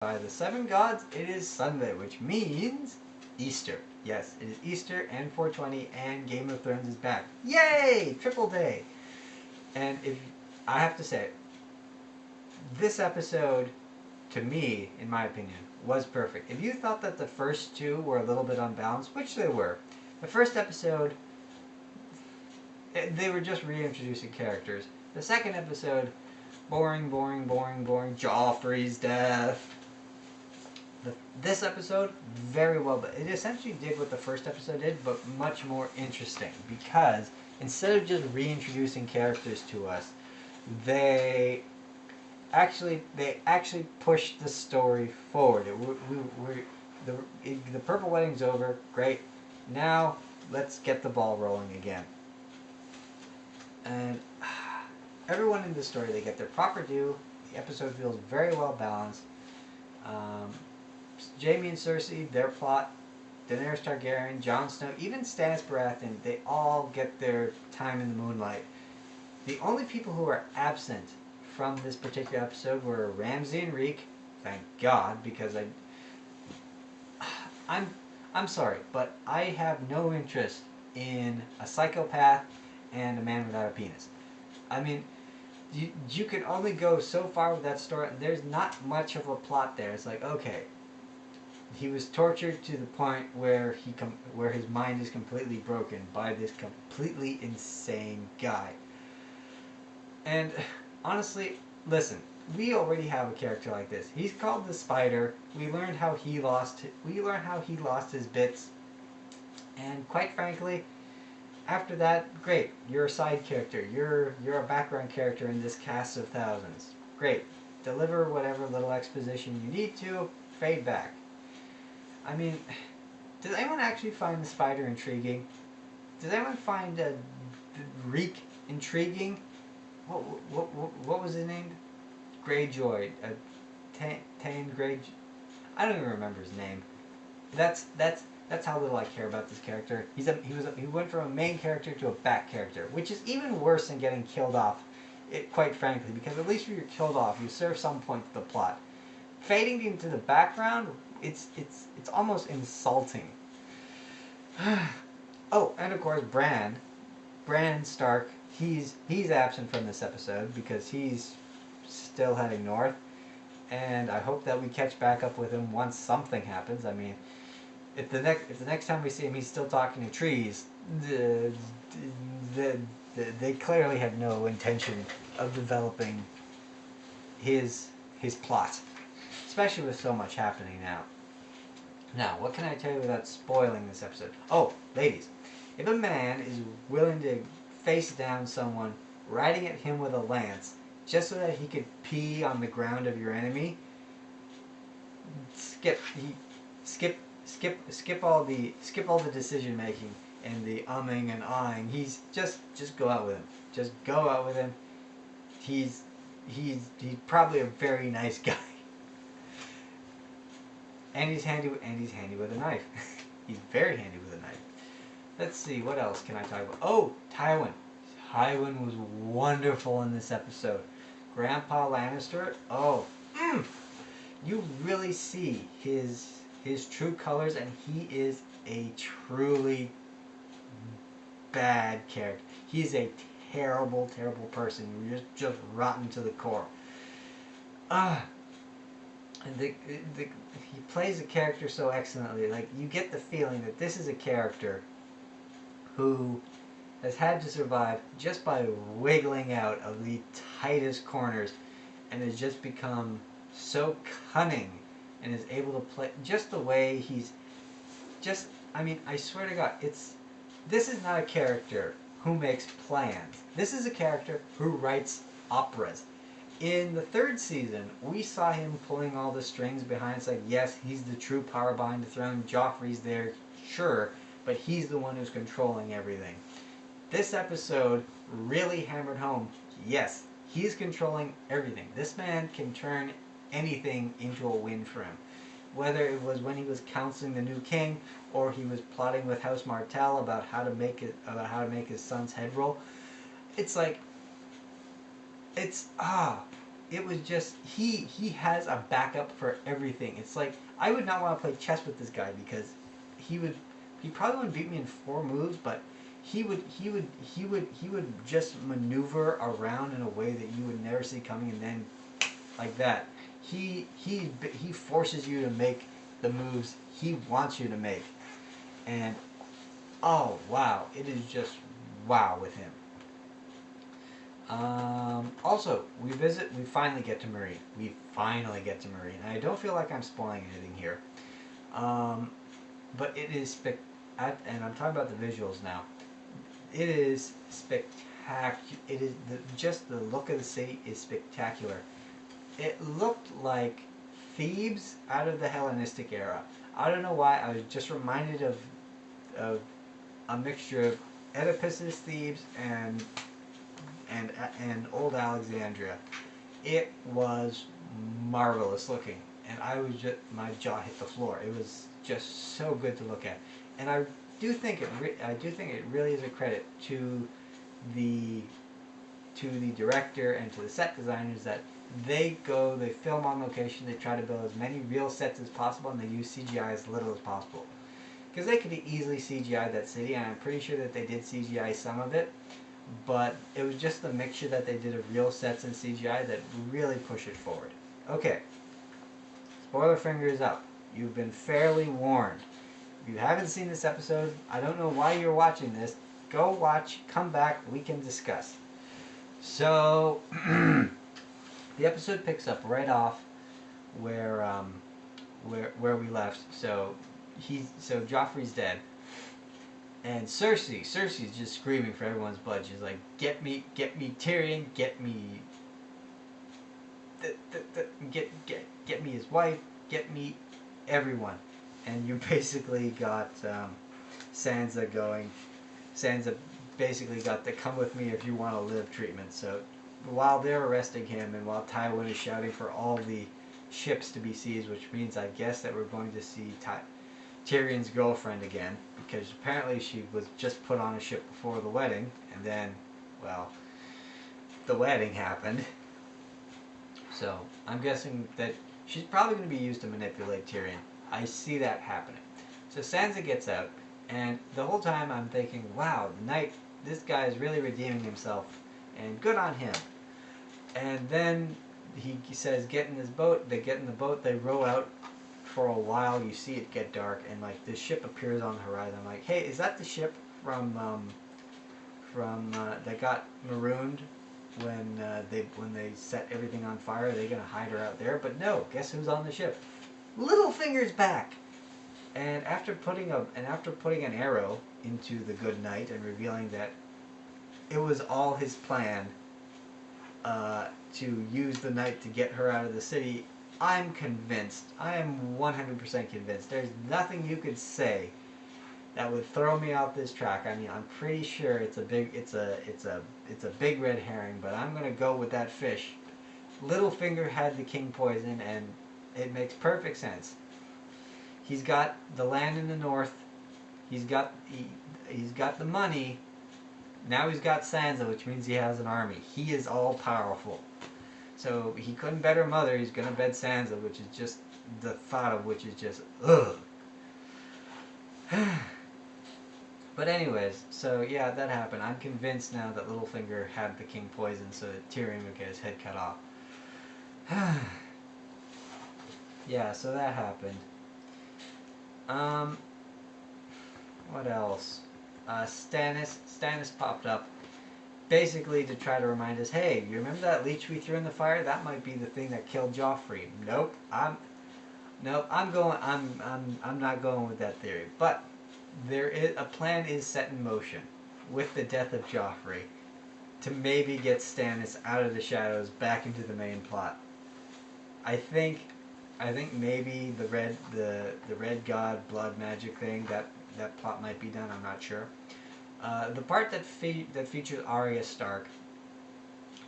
By the seven gods, it is Sunday, which means Easter. Yes, it is Easter and 420, and Game of Thrones is back. Yay! Triple day! And if I have to say, this episode, to me, in my opinion, was perfect. If you thought that the first two were a little bit unbalanced, which they were, the first episode, they were just reintroducing characters. The second episode, boring. Joffrey's death. This episode, very well done. It essentially did what the first episode did, but much more interesting, because instead of just reintroducing characters to us, they actually pushed the story forward. The Purple Wedding's over. Great. Now let's get the ball rolling again. And everyone in this story, they get their proper due. The episode feels very well balanced. Jaime and Cersei, their plot, Daenerys Targaryen, Jon Snow, even Stannis Baratheon, they all get their time in the moonlight. The only people who are absent from this particular episode were Ramsay and Reek. Thank God, because I'm sorry, but I have no interest in a psychopath and a man without a penis. I mean, you can only go so far with that story. There's not much of a plot there. It's like, okay, he was tortured to the point where where his mind is completely broken by this completely insane guy. And honestly, listen, we already have a character like this. He's called the Spider. We learned how he lost his bits. And quite frankly, after that, great. You're a side character. You're a background character in this cast of thousands. Great. Deliver whatever little exposition you need to. Fade back. I mean, does anyone actually find the Spider intriguing? Does anyone find Reek intriguing? What was his name? Greyjoy. Tane Greyjoy. I don't even remember his name. That's how little I care about this character. He went from a main character to a back character, which is even worse than getting killed off. Quite frankly, because at least when you're killed off, you serve some point to the plot. Fading into the background, it's almost insulting. Oh, and of course, Bran Stark. He's absent from this episode because he's still heading north, and I hope that we catch back up with him once something happens. I mean, if the next time we see him, he's still talking to trees, they clearly have no intention of developing his plot, especially with so much happening now. Now, what can I tell you without spoiling this episode? Oh, ladies, if a man is willing to face down someone riding at him with a lance just so that he could pee on the ground of your enemy, skip all the decision making and the umming and ahhing. He's just go out with him. Just go out with him. He's probably a very nice guy. And he's handy with a knife. He's very handy with a knife. Let's see, what else can I talk about? Oh, Tywin. Tywin was wonderful in this episode. Grandpa Lannister. Oh, you really see his true colors, and he is a truly bad character. He's a terrible person. You're just rotten to the core. And he plays a character so excellently. Like, you get the feeling that this is a character who has had to survive just by wiggling out of the tightest corners, and has just become so cunning and is able to play just the way he's just, I mean, I swear to God, this is not a character who makes plans. This is a character who writes operas. In the third season, we saw him pulling all the strings behind. It's like, yes, he's the true power behind the throne. Joffrey's there, sure, but he's the one who's controlling everything. This episode really hammered home, yes, he's controlling everything. This man can turn anything into a win for him. Whether it was when he was counseling the new king, or he was plotting with House Martell about how to make his son's head roll. It's like, it was just he has a backup for everything. It's like I would not want to play chess with this guy because he would he probably wouldn't beat me in 4 moves, but he would just maneuver around in a way that you would never see coming, and then like that he forces you to make the moves he wants you to make, and oh wow, it is just wow with him. Also, we finally get to Marine. We finally get to Marine. And I don't feel like I'm spoiling anything here. But it is and I'm talking about the visuals now. It is spectacular. It is just the look of the city is spectacular. It looked like Thebes out of the Hellenistic era. I don't know why. I was just reminded of a mixture of Oedipus's Thebes and old Alexandria. It was marvelous looking, and my jaw hit the floor. It was just so good to look at, and I do think it really is a credit to the director and to the set designers that they film on location, they try to build as many real sets as possible, and they use CGI as little as possible. Because they could easily CGI that city, and I'm pretty sure that they did CGI some of it, but it was just the mixture that they did of real sets and CGI that really pushed it forward. Okay, spoiler fingers up. You've been fairly warned. If you haven't seen this episode, I don't know why you're watching this. Go watch, come back, we can discuss. So, the episode picks up right off where we left. So Joffrey's dead. And Cersei's just screaming for everyone's blood. She's like, get me Tyrion, get me get me his wife, get me everyone. And you basically got Sansa going. Sansa basically got the come with me if you want to live treatment. So while they're arresting him and while Tywin is shouting for all the ships to be seized, which means I guess that we're going to see Tyrion's girlfriend again, because apparently she was just put on a ship before the wedding, and then, well, the wedding happened. So I'm guessing that she's probably going to be used to manipulate Tyrion. I see that happening. So Sansa gets out, and the whole time I'm thinking, wow, the Knight, this guy is really redeeming himself, and good on him. And then he says, get in this boat. They get in the boat, they row out. For a while, you see it get dark, and like this ship appears on the horizon. I'm like, hey, is that the ship from that got marooned when they set everything on fire? Are they gonna hide her out there? But no, guess who's on the ship? Littlefinger's back. And after putting an arrow into the good knight and revealing that it was all his plan to use the knight to get her out of the city, I'm convinced. I am 100% convinced. There's nothing you could say that would throw me off this track. I mean, I'm pretty sure it's a big red herring, but I'm gonna go with that fish. Littlefinger had the king poison, and it makes perfect sense. He's got the land in the north. He's got the money. Now he's got Sansa, which means he has an army. He is all powerful. So he couldn't bet her mother, he's going to bet Sansa, which is just, the thought of which is just, ugh. But anyways, so yeah, that happened. I'm convinced now that Littlefinger had the king poisoned so that Tyrion would get his head cut off. Yeah, so that happened. What else? Stannis popped up. Basically to try to remind us, hey, you remember that leech we threw in the fire? That might be the thing that killed Joffrey. Nope, I'm not going with that theory. But a plan is set in motion with the death of Joffrey to maybe get Stannis out of the shadows back into the main plot. I think maybe the red god blood magic thing, that plot might be done. I'm not sure. The part that features Arya Stark,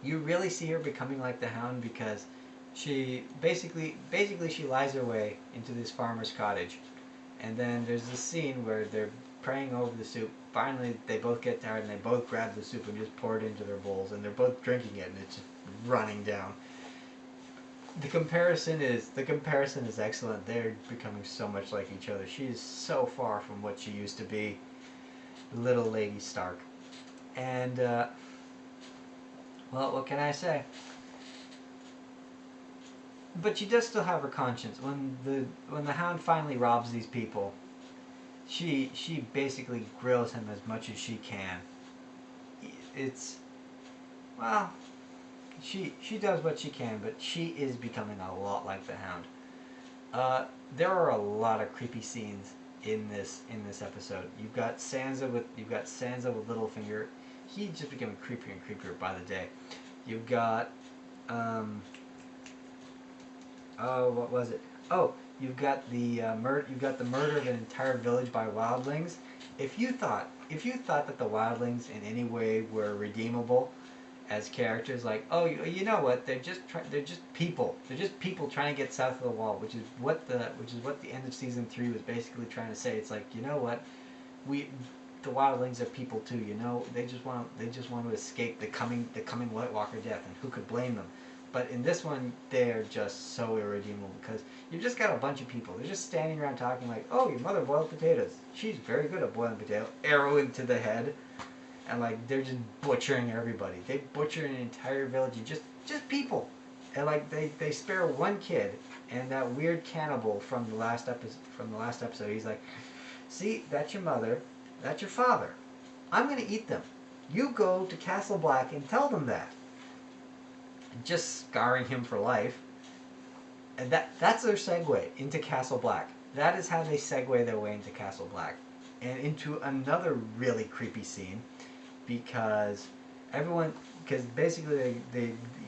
you really see her becoming like the Hound, because she basically she lies her way into this farmer's cottage, and then there's this scene where they're praying over the soup. Finally, they both get tired and they both grab the soup and just pour it into their bowls, and they're both drinking it, and it's just running down. the comparison is excellent. They're becoming so much like each other. She is so far from what she used to be, little Lady Stark. And well, what can I say? But she does still have her conscience. When the Hound finally robs these people, she basically grills him as much as she can. It's, well, she does what she can, but she is becoming a lot like the Hound. There are a lot of creepy scenes in this episode. You've got Sansa with Littlefinger. He's just becoming creepier and creepier by the day. You've got oh, what was it? Oh, you've got the murder of an entire village by wildlings. If you thought that the wildlings in any way were redeemable as characters, like, oh, you know what? They're just people. They're just people trying to get south of the wall, which is what the end of season 3 was basically trying to say. It's like, you know what? The wildlings are people too. You know, they just want to escape the coming White Walker death, and who could blame them? But in this one, they're just so irredeemable because you've just got a bunch of people. They're just standing around talking like, oh, your mother boiled potatoes. She's very good at boiling potatoes. Arrow into the head. And like, they're just butchering everybody. They butcher an entire village of just people. And like, they spare one kid, and that weird cannibal from the last episode, he's like, see, that's your mother, that's your father. I'm gonna eat them. You go to Castle Black and tell them that. Just scarring him for life. And that's their segue into Castle Black. That is how they segue their way into Castle Black. And into another really creepy scene, because basically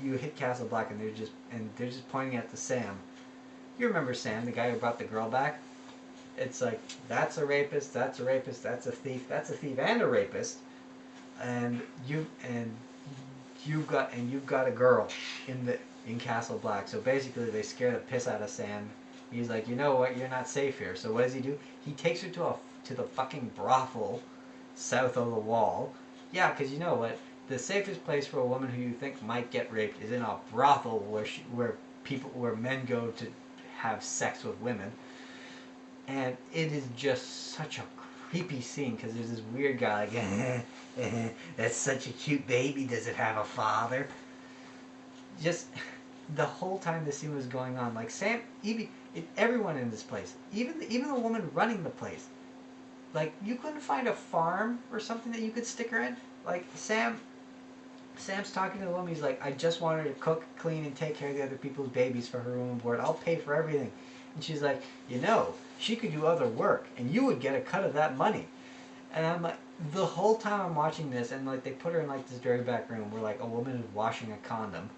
you hit Castle Black and they're just pointing at the Sam. You remember Sam, the guy who brought the girl back? It's like, that's a rapist, that's a rapist, that's a thief and a rapist. And you've got a girl in Castle Black. So basically they scare the piss out of Sam. He's like, you know what, you're not safe here. So what does he do? He takes her to the fucking brothel south of the wall. Yeah, because you know what? The safest place for a woman who you think might get raped is in a brothel where men go to have sex with women. And it is just such a creepy scene because there's this weird guy like, that's such a cute baby. Does it have a father? Just the whole time this scene was going on, like Sam, everyone in this place, even the woman running the place. Like, you couldn't find a farm or something that you could stick her in? Like, Sam's talking to the woman, he's like, I just want her to cook, clean, and take care of the other people's babies for her room and board. I'll pay for everything. And she's like, you know, she could do other work, and you would get a cut of that money. And I'm like, the whole time I'm watching this, and like, they put her in like this very back room where like a woman is washing a condom.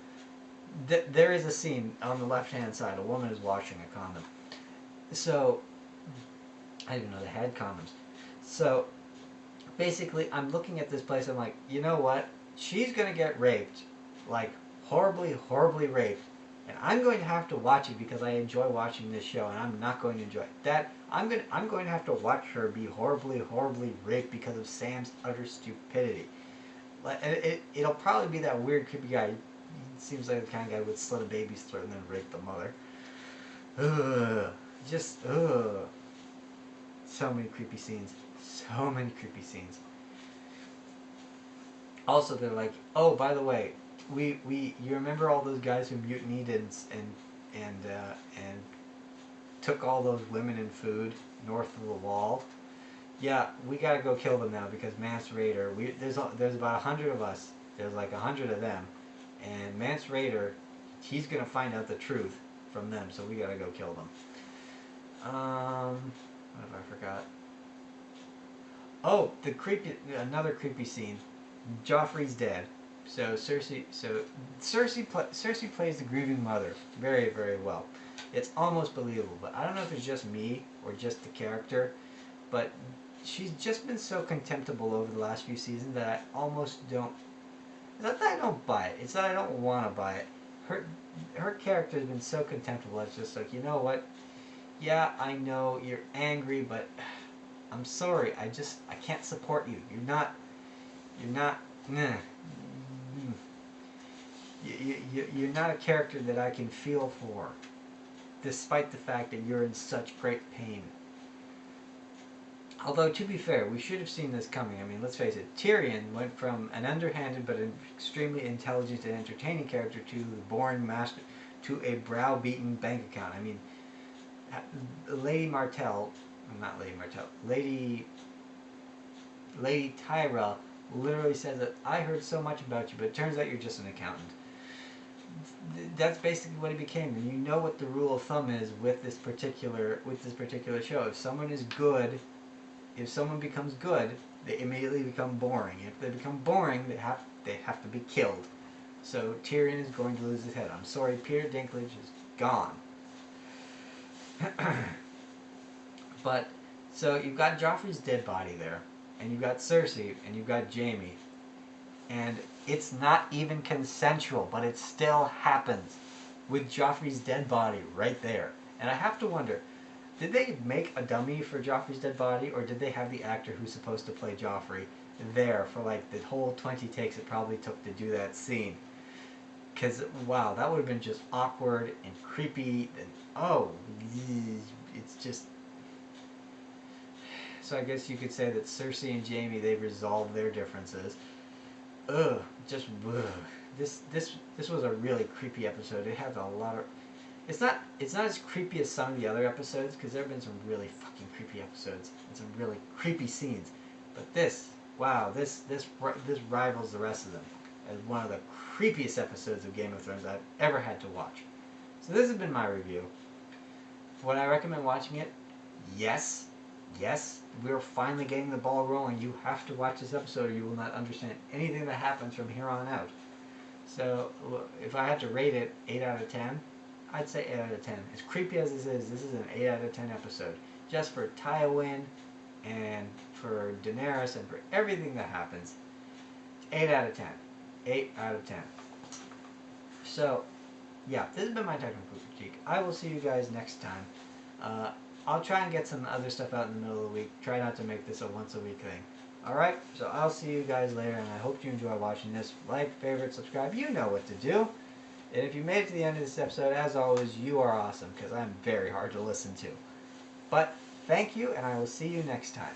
There is a scene on the left-hand side, a woman is washing a condom. So, I didn't know they had condoms. So, basically, I'm looking at this place, I'm like, you know what? She's going to get raped. Like, horribly, horribly raped. And I'm going to have to watch it because I enjoy watching this show, and I'm not going to enjoy it. I'm going to have to watch her be horribly, horribly raped because of Sam's utter stupidity. It'll probably be that weird, creepy guy. He seems like the kind of guy who would slit a baby's throat and then rape the mother. Ugh. Just, ugh. So many creepy scenes. So many creepy scenes. Also, they're like, oh, by the way, you remember all those guys who mutinied and took all those women and food north of the wall? Yeah, we gotta go kill them now because Mance Rayder. There's about 100 of us. There's like 100 of them, and Mance Rayder, he's gonna find out the truth from them. So we gotta go kill them. What if I forgot? Oh, another creepy scene. Joffrey's dead. So Cersei plays the grieving mother very, very well. It's almost believable, but I don't know if it's just me or just the character, but she's just been so contemptible over the last few seasons that I almost don't. It's not that I don't buy it. It's that I don't want to buy it. Her character has been so contemptible. It's just like, you know what? Yeah, I know you're angry, but I'm sorry. I can't support you. You're not. Nah. you're not a character that I can feel for, despite the fact that you're in such great pain. Although, to be fair, we should have seen this coming. I mean, let's face it, Tyrion went from an underhanded but an extremely intelligent and entertaining character to the born master, to a browbeaten bank account. I mean, Lady Martell, not Lady Martell, Lady Tyra literally says that I heard so much about you, but it turns out you're just an accountant. That's basically what he became, and you know what the rule of thumb is with this particular show. If someone is good, if someone becomes good, they immediately become boring. If they become boring, they have to be killed. So Tyrion is going to lose his head. I'm sorry, Peter Dinklage is gone. But so you've got Joffrey's dead body there, and you've got Cersei, and you've got Jaime, and it's not even consensual, but it still happens with Joffrey's dead body right there. And I have to wonder, did they make a dummy for Joffrey's dead body, or did they have the actor who's supposed to play Joffrey there for like the whole 20 takes it probably took to do that scene? Because, wow, that would have been just awkward and creepy, and oh, it's just... So I guess you could say that Cersei and Jaime, they've resolved their differences. Ugh, just ugh. This was a really creepy episode. It had a lot of... It's not as creepy as some of the other episodes, because there have been some really fucking creepy episodes and some really creepy scenes. But this, wow, this rivals the rest of them as one of the creepiest episodes of Game of Thrones I've ever had to watch. So this has been my review. Would I recommend watching it? Yes. Yes, we're finally getting the ball rolling. You have to watch this episode or you will not understand anything that happens from here on out. So if I had to rate it 8 out of 10, I'd say 8 out of 10. As creepy as this is an 8 out of 10 episode. Just for Tywin and for Daenerys and for everything that happens. 8 out of 10. 8 out of 10. So, yeah, this has been my technical critique. I will see you guys next time. I'll try and get some other stuff out in the middle of the week. Try not to make this a once-a-week thing. Alright, so I'll see you guys later, and I hope you enjoy watching this. Like, favorite, subscribe. You know what to do. And if you made it to the end of this episode, as always, you are awesome, because I'm very hard to listen to. But, thank you, and I will see you next time.